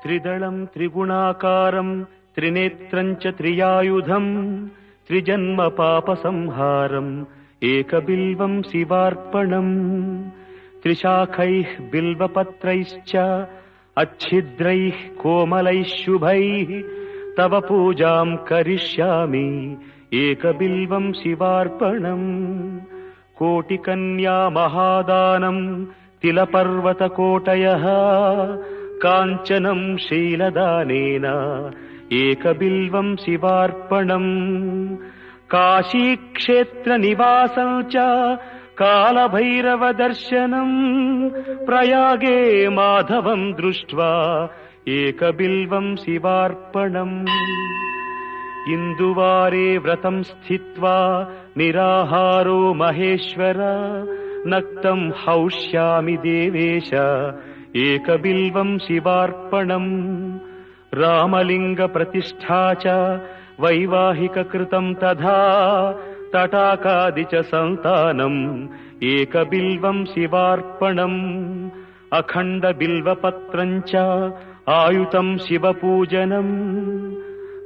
त्रिदलं त्रिगुणाकारं त्रिनेत्रं च त्रियायुधं त्रिजन्म पापसंहारम् एकबिल्वं शिवार्पणम् त्रिशाखैः बिल्वपत्रैश्च अच्छिद्रैः कोमलैः शुभैः तव पूजां करिष्यामि एकबिल्वं शिवार्पणम् कोटिकन्या महादानं तिलपर्वतकोटयः काञ्चनं शीलदानेन एकबिल्वं शिवार्पणम् काशीक्षेत्रनिवासं च कालभैरवदर्शनम् प्रयागे माधवं दृष्ट्वा एकबिल्वं शिवार्पणम् इन्दुवारे व्रतं स्थित्वा निराहारो महेश्वर नक्तं हौष्यामि देवेश एकबिल्वं शिवार्पणम् रामलिङ्गप्रतिष्ठा च वैवाहिककृतं तथा तटाकादि च सन्तानम् एकबिल्वं शिवार्पणम् अखण्डबिल्वपत्रं च आयुतं शिवपूजनम्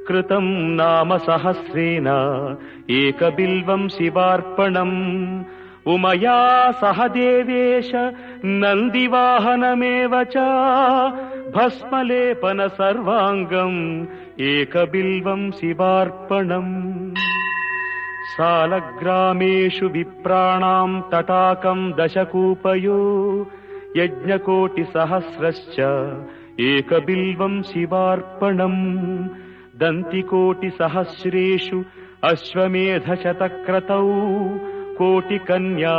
कृतं नाम सहस्रेण एकबिल्वं शिवार्पणम् उमया सह देवेश नन्दिवाहनमेव च भस्मलेपन सर्वाङ्गम् एकबिल्वं शिवार्पणम् सालग्रामेषु विप्राणां तटाकं दशकूपयो यज्ञकोटिसहस्रश्च एकबिल्वं शिवार्पणम् दन्तिकोटिसहस्रेषु अश्वमेधशतक्रतौ कोटिकन्या